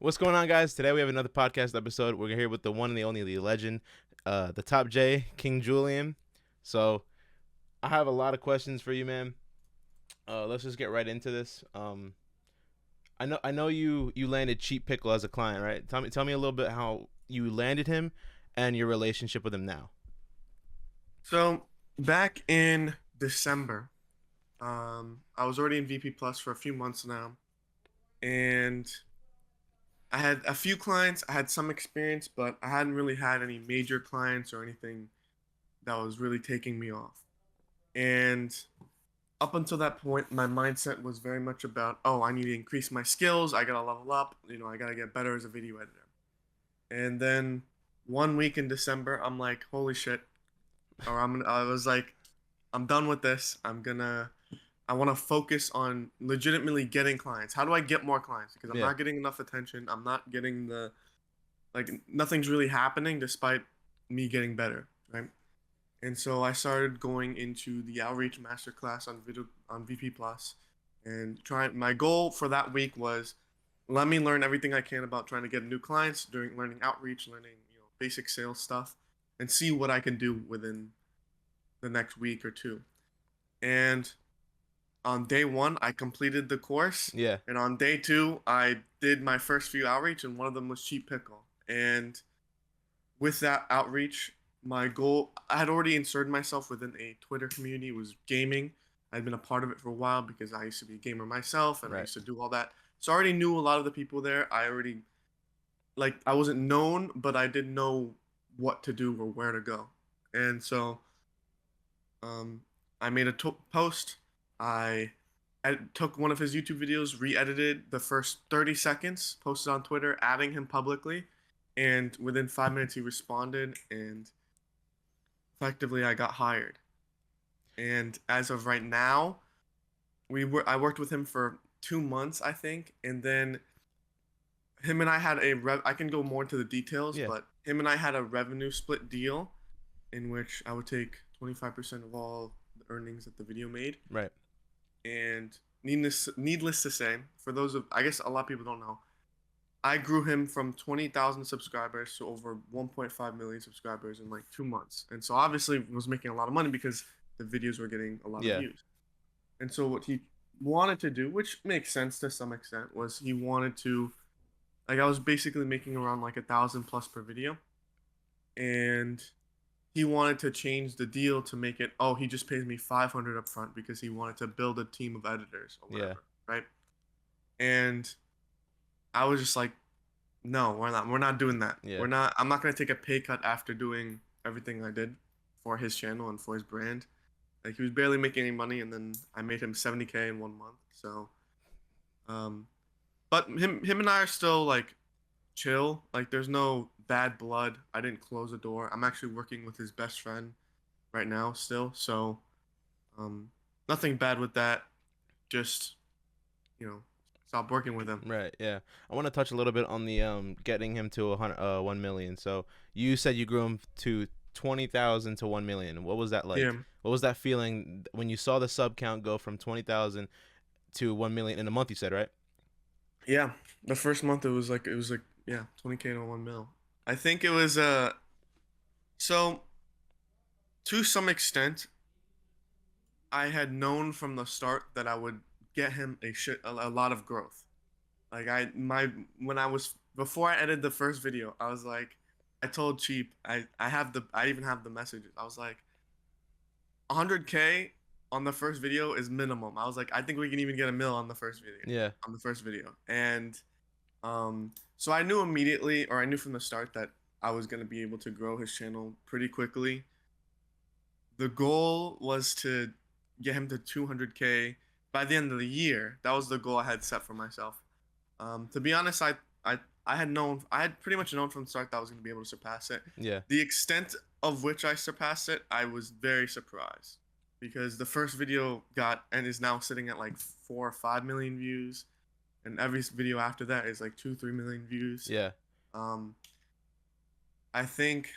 What's going on, guys? Today we have another podcast episode. We're here with the one and the only, the legend, the top J, King Julian. So I have a lot of questions for you, man. Let's just get right into this. I know you landed CheapPickle as a client, right? Tell me a little bit how you landed him and your relationship with him now. So back in December, I was already in VP Plus for a few months now, and I had a few clients. I had some experience, but I hadn't really had any major clients or anything that was really taking me off. And up until that point, my mindset was very much about, oh, I need to increase my skills. I gotta level up. I gotta get better as a video editor. And then one week in December, I'm like, holy shit, I was like, I'm done with this. I want to focus on legitimately getting clients. How do I get more clients? Because I'm Yeah, not getting enough attention. I'm not getting nothing's really happening despite me getting better, right? And so I started going into the outreach masterclass on VP Plus, and trying. My goal for that week was, let me learn everything I can about trying to get new clients, doing learning outreach, learning basic sales stuff, and see what I can do within the next week or two. And on day one, I completed the course, yeah, and on day two, I did my first few outreach, and one of them was CheapPickle. And with that outreach, my goal, I had already inserted myself within a Twitter community. It was gaming. I'd been a part of it for a while because I used to be a gamer myself, and I right. used to do all that. So I already knew a lot of the people there. I wasn't known, but I didn't know what to do or where to go. And so um, I made a post. I took one of his YouTube videos, re-edited the first 30 seconds, posted on Twitter, adding him publicly, and within 5 minutes he responded, and effectively I got hired. And as of right now, I worked with him for 2 months, I think, and then him and I had I can go more into the details, Yeah, but him and I had a revenue split deal in which I would take 25% of all the earnings that the video made. right. And needless to say, for those of, I guess a lot of people don't know, I grew him from 20,000 subscribers to over 1.5 million subscribers in like 2 months. And so obviously was making a lot of money because the videos were getting a lot of Yeah, views. And so what he wanted to do, which makes sense to some extent, was he wanted to, like, I was basically making around like 1,000 plus per video. And he wanted to change the deal to make it, oh, he just pays me 500 up front because he wanted to build a team of editors or yeah, whatever, right? And I was just like, no, we're not doing that. yeah. I'm not going to take a pay cut after doing everything I did for his channel and for his brand. Like, he was barely making any money, and then I made him 70K in 1 month. So um but him and I are still like chill. Like, there's no bad blood. I didn't close the door. I'm actually working with his best friend right now still. So um nothing bad with that. Just, you know, stop working with him. Right, yeah. I want to touch a little bit on the getting him to 1 million. So you said you grew him to 20,000 to 1 million. What was that Yeah. like? What was that feeling when you saw the sub count go from 20,000 to 1 million in a month? You said, right? Yeah. The first month it was like yeah, 20K to 1 mil. I think it was so to some extent I had known from the start that I would get him a lot of growth. Like, when I was before I edited the first video, I was like, I told Cheap, I even have the messages. I was like, 100K on the first video is minimum. I was like, I think we can even get a mil on the first video. Yeah, And so I knew immediately, or I knew from the start, that I was gonna be able to grow his channel pretty quickly. The goal was to get him to 200K by the end of the year. That was the goal I had set for myself. To be honest, I had pretty much known from the start that I was going to be able to surpass it. yeah, The extent of which I surpassed it, I was very surprised, because the first video got and is now sitting at like 4 or 5 million views, and every video after that is like 2, 3 million views. yeah. Um, I think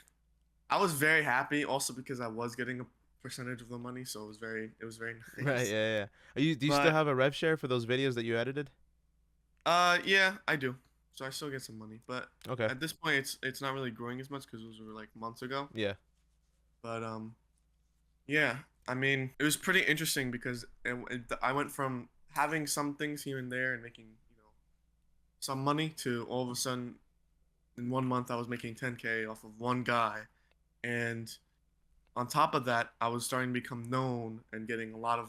I was very happy also because I was getting a percentage of the money, so it was very Right, nice. yeah, yeah. Do you still But have a rev share for those videos that you edited? yeah, I do. so I still get some money. But Okay. at this point, it's not really growing as much because those were like months ago. Yeah. But yeah, I mean, it was pretty interesting because I went from having some things here and there and making some money to all of a sudden in 1 month I was making 10K off of one guy, and on top of that, I was starting to become known and getting a lot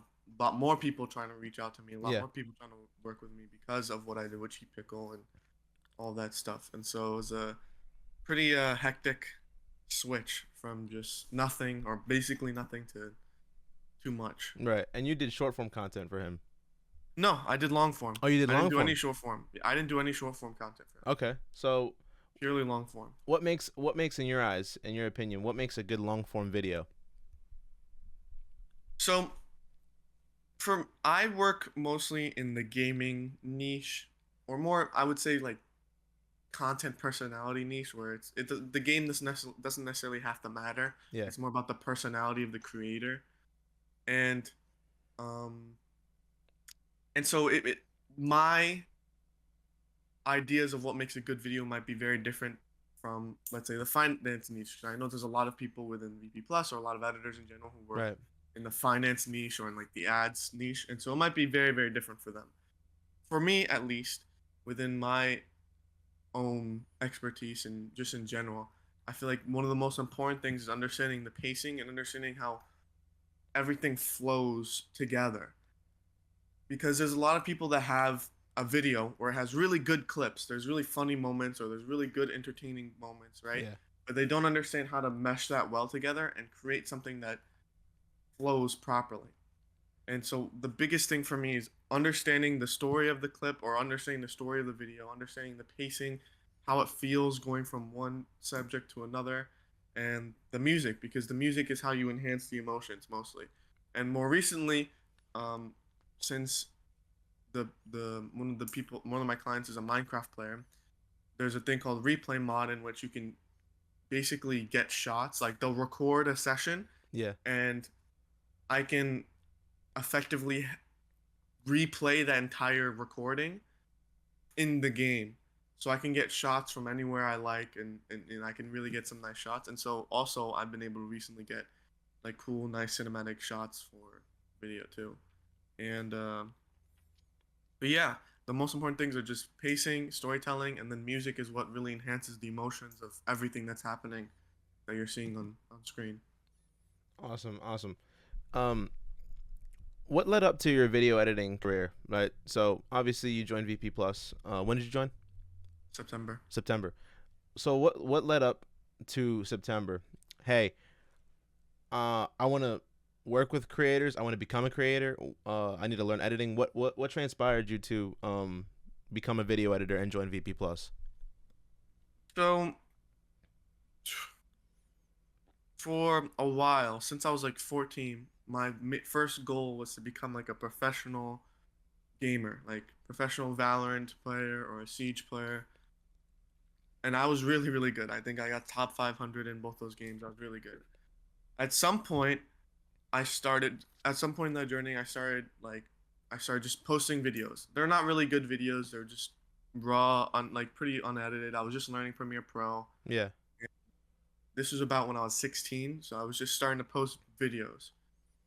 more people trying to reach out to me, a lot Yeah. more people trying to work with me because of what I did with CheapPickle and all that stuff. And so it was a pretty hectic switch from just nothing or basically nothing to too much. Right. And you did short form content for him. No, I did long form. Oh, you did I didn't long do any form. short form. I didn't do any short form content for him. Okay. So Purely long form. what makes in your eyes, in your opinion, what makes a good long form video? So I work mostly in the gaming niche, or more I would say like content personality niche, where the game doesn't necessarily have to matter. Yeah. It's more about the personality of the creator, and um and so my ideas of what makes a good video might be very different from, let's say, the finance niche. I know there's a lot of people within VP Plus or a lot of editors in general who work Right. in the finance niche or in like the ads niche, and so it might be very, very different for them. For me, at least, within my own expertise and just in general, I feel like one of the most important things is understanding the pacing and understanding how everything flows together. Because there's a lot of people that have a video where it has really good clips, there's really funny moments, or there's really good entertaining moments, right? Yeah. But they don't understand how to mesh that well together and create something that flows properly. And so the biggest thing for me is understanding the story of the clip or understanding the story of the video, understanding the pacing, how it feels going from one subject to another, and the music, because the music is how you enhance the emotions mostly. And more recently, since the one of my clients is a Minecraft player, there's a thing called replay mod in which you can basically get shots. Like they'll record a session, Yeah. and I can effectively replay that entire recording in the game. So I can get shots from anywhere I like, and I can really get some nice shots. And so also I've been able to recently get like cool, nice cinematic shots for video too. And but yeah, the most important things are just pacing, storytelling, and then music is what really enhances the emotions of everything that's happening that you're seeing on screen. Awesome. Awesome. Um, what led up to your video editing career? Right. So obviously you joined VP Plus. When did you join? September. September. So what led up to September? Hey, I want to work with creators. I want to become a creator. I need to learn editing. What transpired you to become a video editor and join VP Plus? So for a while, since I was like 14, my first goal was to become like a professional gamer, like professional Valorant player or a Siege player. And I was really, really good. I think I got top 500 in both those games. I was really good. At some point, at some point in that journey, I started just posting videos. They're not really good videos. They're just raw, like pretty unedited. I was just learning Premiere Pro. Yeah. This was about when I was 16, so I was just starting to post videos.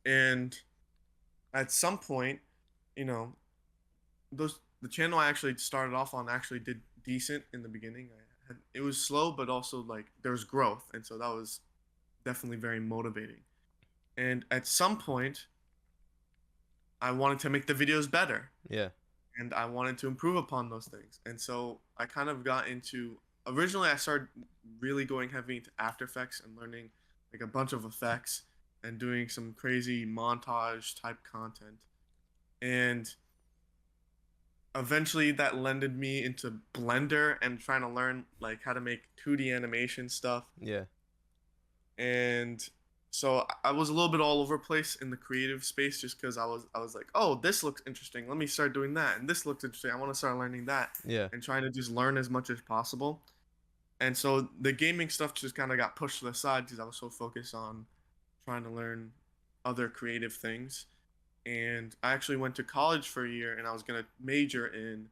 And at some point, you know, the channel I actually started off on actually did decent in the beginning. It was slow, but also like there was growth, and so that was definitely very motivating. And at some point, I wanted to make the videos better, Yeah. and I wanted to improve upon those things. And so I kind of got into, originally I started really going heavy into After Effects and learning like a bunch of effects and doing some crazy montage type content. And eventually that lended me into Blender and trying to learn like how to make 2D animation stuff. Yeah. And so I was a little bit all over the place in the creative space just because I was like, oh, this looks interesting. Let me start doing that. And this looks interesting. I want to start learning that. Yeah. And trying to just learn as much as possible. And so the gaming stuff just kind of got pushed to the side because I was so focused on trying to learn other creative things. And I actually went to college for a year and I was going to major in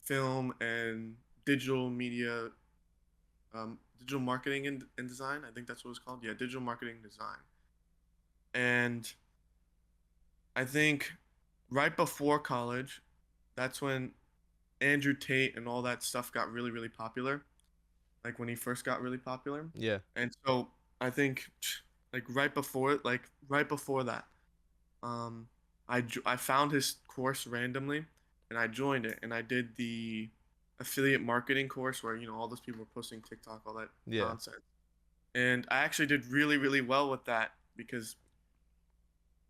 film and digital media, digital marketing and design. I think that's what it's called. Yeah, digital marketing design. And I think right before college, that's when Andrew Tate and all that stuff got really, really popular. Like when he first got really popular. Yeah. And so I think like right before that, um, I found his course randomly, and I joined it, and I did the affiliate marketing course where all those people were posting TikTok, all that Yeah. nonsense, and I actually did really, really well with that because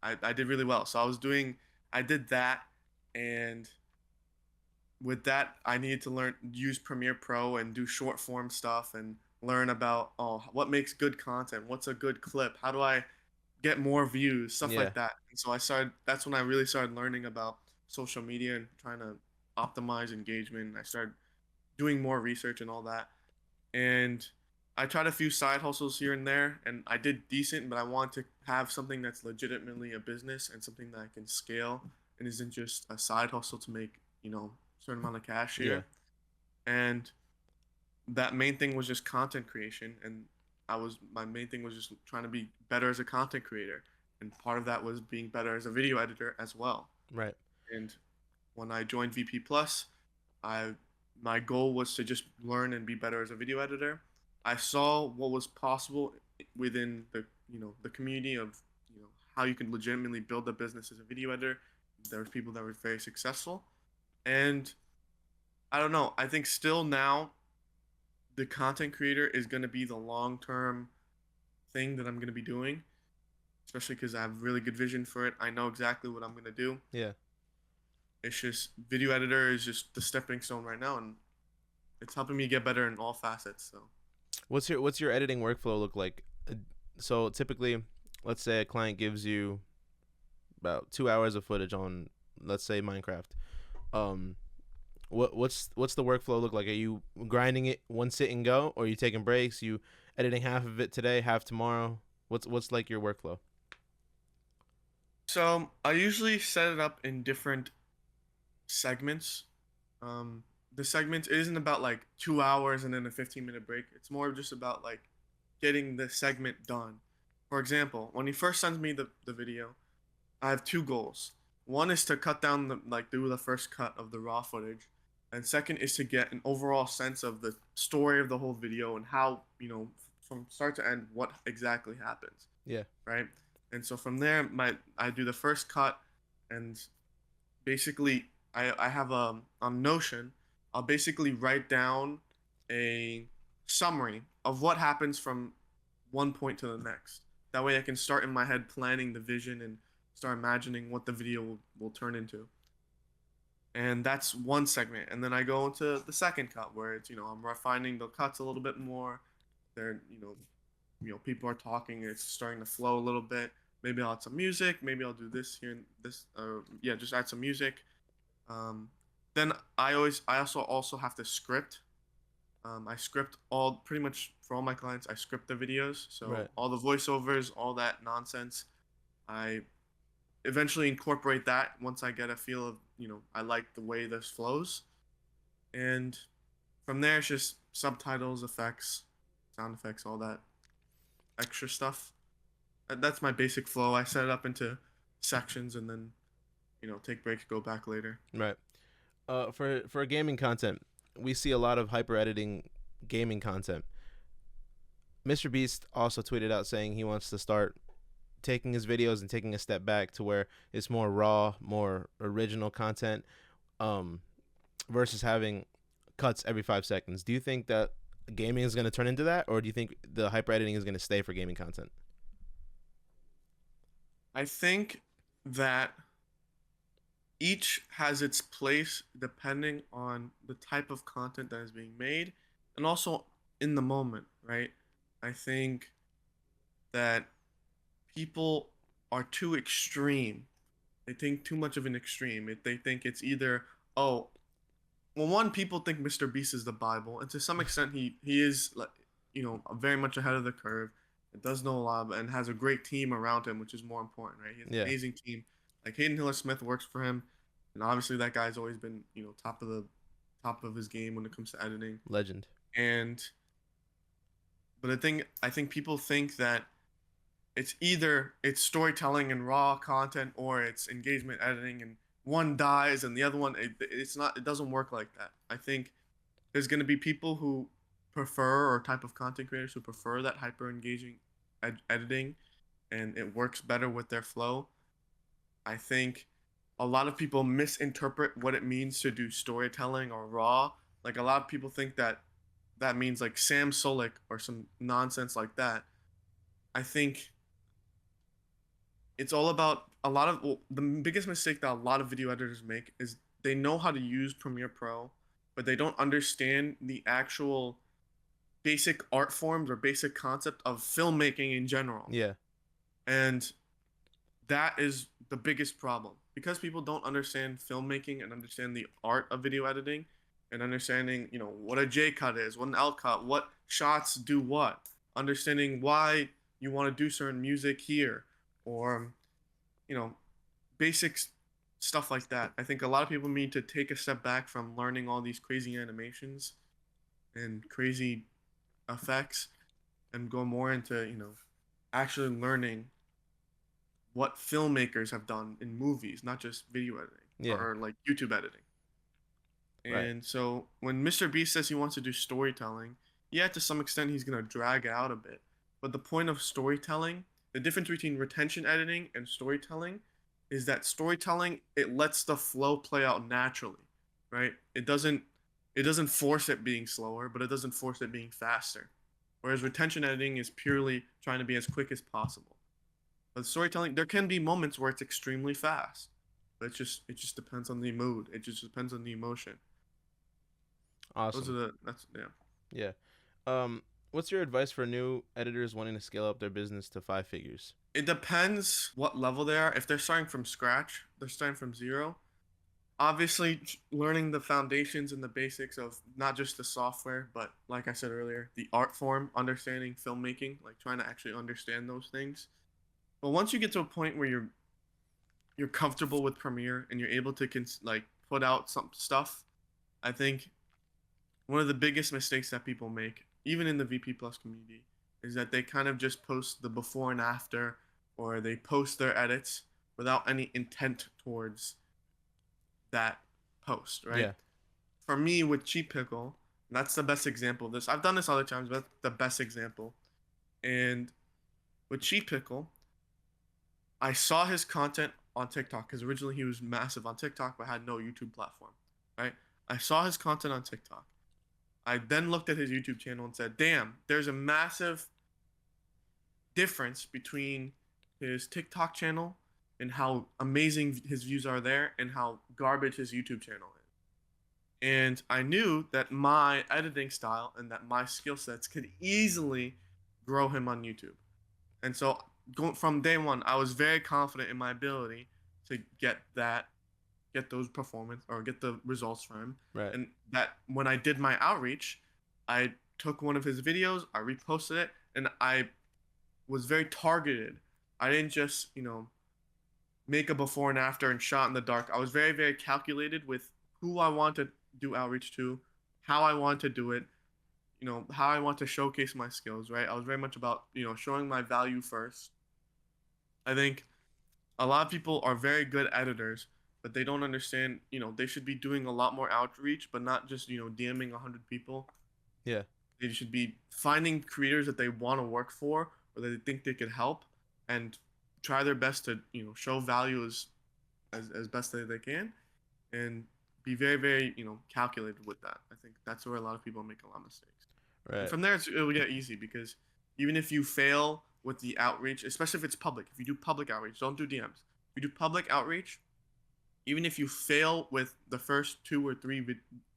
I did really well. So I did that, and with that, I needed to learn use Premiere Pro and do short form stuff and learn about what makes good content, what's a good clip, how do I get more views, stuff Yeah. like that. And so I started. That's when I really started learning about social media and trying to optimize engagement. I started doing more research and all that. And I tried a few side hustles here and there, and I did decent. But I want to have something that's legitimately a business and something that I can scale and isn't just a side hustle to make a certain amount of cash Yeah. here. And that main thing was just content creation, and my main thing was just trying to be better as a content creator, and part of that was being better as a video editor as well. Right. And when I joined VP Plus, I my goal was to just learn and be better as a video editor. I saw what was possible within the community of how you can legitimately build a business as a video editor. There were people that were very successful, and I don't know. I think still now the content creator is going to be the long term thing that I'm going to be doing, especially because I have really good vision for it. I know exactly what I'm going to do. Yeah. It's just video editor is just the stepping stone right now, and it's helping me get better in all facets. So, What's your editing workflow look like? So typically, let's say a client gives you about 2 hours of footage on, let's say, Minecraft. Um, what's the workflow look like? Are you grinding it one sit and go, or are you taking breaks? You editing half of it today, half tomorrow? What's like your workflow? so I usually set it up in different segments. Um, the segments it isn't about like 2 hours and then a 15-minute break. It's more just about like getting the segment done. For example, when he first sends me the video, I have two goals. One is to cut down do the first cut of the raw footage, and second is to get an overall sense of the story of the whole video and how from start to end what exactly happens, Yeah. right? And so from there, I do the first cut, and basically I have on Notion. I'll basically write down a summary of what happens from one point to the next. That way I can start in my head planning the vision and start imagining what the video will turn into. And that's one segment. And then I go into the second cut where it's, I'm refining the cuts a little bit more. They're, people are talking, it's starting to flow a little bit. Maybe I'll add some music, maybe I'll do this here and this yeah, just add some music. Then I also have to script. I script all pretty much for all my clients. I script the videos, so Right. all the voiceovers, all that nonsense. I eventually incorporate that once I get a feel of I like the way this flows, and from there it's just subtitles, effects, sound effects, all that extra stuff. That's my basic flow. I set it up into sections and then take breaks, go back later. Right. For gaming content, we see a lot of hyper editing gaming content. Mr. Beast also tweeted out saying he wants to start taking his videos and taking a step back to where it's more raw, more original content, um, versus having cuts every 5 seconds. Do you think that gaming is going to turn into that, or do you think the hyper editing is going to stay for gaming content? I think that each has its place depending on the type of content that is being made and also in the moment, right? I think that people are too extreme. They think too much of an extreme. They think it's either, oh, well, one, people think Mr. Beast is the Bible, and to some extent, he is like, very much ahead of the curve. It does know a lot and has a great team around him, which is more important, right? He has an Yeah. amazing team. Like Hayden Hiller Smith works for him, and obviously that guy's always been top of the top of his game when it comes to editing. Legend. And but I think people think that it's either it's storytelling and raw content or it's engagement editing, and one dies and the other one it's not, it doesn't work like that. I think there's going to be people who prefer, or type of content creators who prefer that hyper engaging editing, and it works better with their flow. I think a lot of people misinterpret what it means to do storytelling or raw. Like a lot of people think that that means like Sam Solik or some nonsense like that. I think it's all about a lot of, well, the biggest mistake that a lot of video editors make is they know how to use Premiere Pro, but they don't understand the actual basic art forms or basic concept of filmmaking in general. Yeah. And that is the biggest problem, because people don't understand filmmaking and understand the art of video editing, and understanding, you know, what a J cut is, what an L cut, what shots do what, understanding why you want to do certain music here, or, you know, basics, stuff like that. I think a lot of people need to take a step back from learning all these crazy animations and crazy effects and go more into, you know, actually learning what filmmakers have done in movies, not just video editing or like YouTube editing. And so when Mr. Beast says he wants to do storytelling, yeah, to some extent he's going to drag it out a bit. But the point of storytelling, the difference between retention editing and storytelling, is that storytelling, it lets the flow play out naturally, right? It doesn't force it being slower, but it doesn't force it being faster. Whereas retention editing is purely trying to be as quick as possible. But storytelling, there can be moments where it's extremely fast, but it just depends on the mood. It just depends on the emotion. Awesome. Those are Yeah. What's your advice for new editors wanting to scale up their business to 5 figures? It depends what level they are. If they're starting from scratch, they're starting from zero. Obviously, learning the foundations and the basics of not just the software, but like I said earlier, the art form, understanding filmmaking, like trying to actually understand those things. But once you get to a point where you're comfortable with Premiere and you're able to like put out some stuff, I think one of the biggest mistakes that people make, even in the VP Plus community, is that they kind of just post the before and after, or they post their edits without any intent towards that post, right? Yeah. For me, with CheapPickle, that's the best example of this. I've done this other times, but that's the best example. And with CheapPickle, I saw his content on TikTok, because originally he was massive on TikTok but had no YouTube platform, right? I saw his content on TikTok. I then looked at his YouTube channel and said, damn, there's a massive difference between his TikTok channel and how amazing his views are there and how garbage his YouTube channel is. And I knew that my editing style and that my skill sets could easily grow him on YouTube. And so from day one, I was very confident in my ability to get those performance or get the results from him. Right. And that when I did my outreach, I took one of his videos, I reposted it, and I was very targeted. I didn't just, you know, make a before and after and shot in the dark. I was very, very calculated with who I want to do outreach to, how I want to do it, you know, how I want to showcase my skills, right? I was very much about, you know, showing my value first. I think a lot of people are very good editors, but they don't understand, you know, they should be doing a lot more outreach, but not just, you know, DMing 100 people. Yeah. They should be finding creators that they want to work for or that they think they could help, and try their best to, you know, show value as best as they can, and be very, very, you know, calculated with that. I think that's where a lot of people make a lot of mistakes. Right. And from there, it will get easy, because even if you fail with the outreach, especially if it's public, if you do public outreach, don't do DMs. If you do public outreach, even if you fail with the first 2 or 3,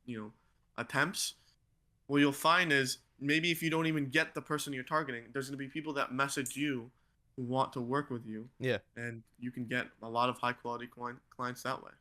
you know, attempts, what you'll find is maybe if you don't even get the person you're targeting, there's going to be people that message you who want to work with you. Yeah. And you can get a lot of high quality clients that way.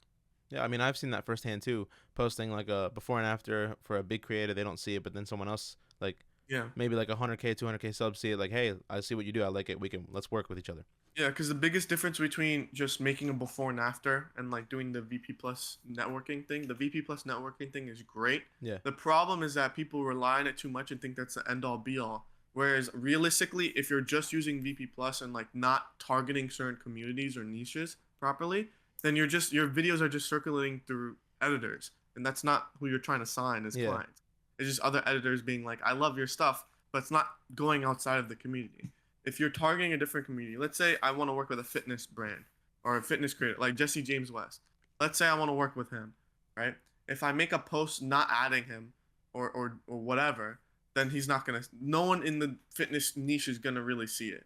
Yeah, I mean, I've seen that firsthand too. Posting like a before and after for a big creator, they don't see it, but then someone else like Yeah. maybe like 100K, 200K subs see it like, hey, I see what you do. I like it. Let's work with each other. Yeah, because the biggest difference between just making a before and after and like doing the VP Plus networking thing, the VP Plus networking thing is great. Yeah. The problem is that people rely on it too much and think that's the end all be all. Whereas realistically, if you're just using VP Plus and like not targeting certain communities or niches properly, then your videos are just circulating through editors, and that's not who you're trying to sign as clients. It's just other editors being like, I love your stuff, but it's not going outside of the community. If you're targeting a different community, let's say I want to work with a fitness brand or a fitness creator like Jesse James West. Let's say I want to work with him, right? If I make a post not adding him or whatever, then he's not gonna. No one in the fitness niche is gonna really see it,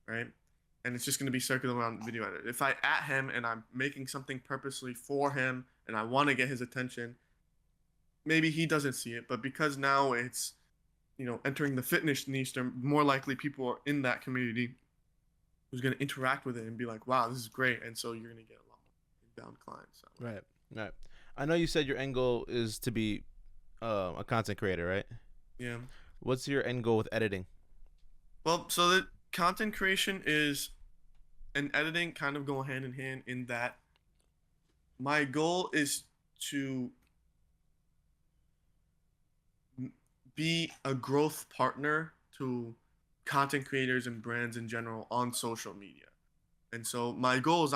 right? And it's just gonna be circulating around the video editor. If I at him and I'm making something purposely for him and I want to get his attention, maybe he doesn't see it, but because now it's entering the fitness niche, they're more likely people are in that community who's going to interact with it and be like, wow, this is great. And so you're going to get a lot more inbound clients. So. Right. I know you said your end goal is to be a content creator, right? Yeah. What's your end goal with editing? Well, so the content creation and editing kind of go hand in hand in that my goal is to be a growth partner to content creators and brands in general on social media. And so my goal is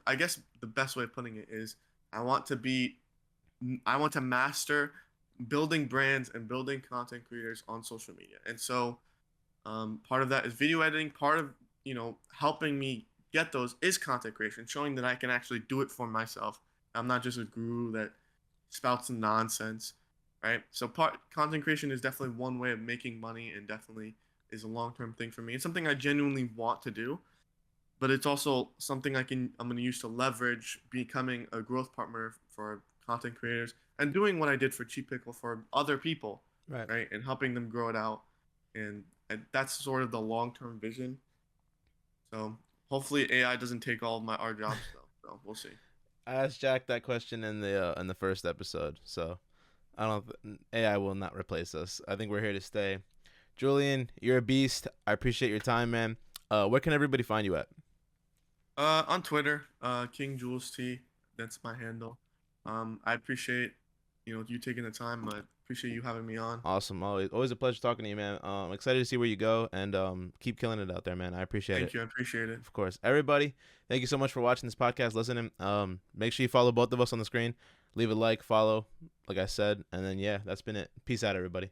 I guess the best way of putting it is I want to master building brands and building content creators on social media. And so part of that is video editing. Part of, helping me get those is content creation, showing that I can actually do it for myself. I'm not just a guru that spouts some nonsense. Right. So content creation is definitely one way of making money and definitely is a long-term thing for me. It's something I genuinely want to do, but it's also something I'm going to use to leverage becoming a growth partner for content creators and doing what I did for CheapPickle for other people. Right. And helping them grow it out. And that's sort of the long-term vision. So hopefully AI doesn't take all of our jobs though. So we'll see. I asked Jack that question in the first episode. So AI will not replace us. I think we're here to stay. Julian, you're a beast. I appreciate your time, man. Where can everybody find you at? On Twitter, KingJulesT. That's my handle. I appreciate you taking the time. I appreciate you having me on. Awesome. Always a pleasure talking to you, man. I'm excited to see where you go and keep killing it out there, man. I appreciate it. Thank you. I appreciate it. Of course. Everybody, thank you so much for watching this podcast, listening. Make sure you follow both of us on the screen. Leave a like, follow, like I said, and then, yeah, that's been it. Peace out, everybody.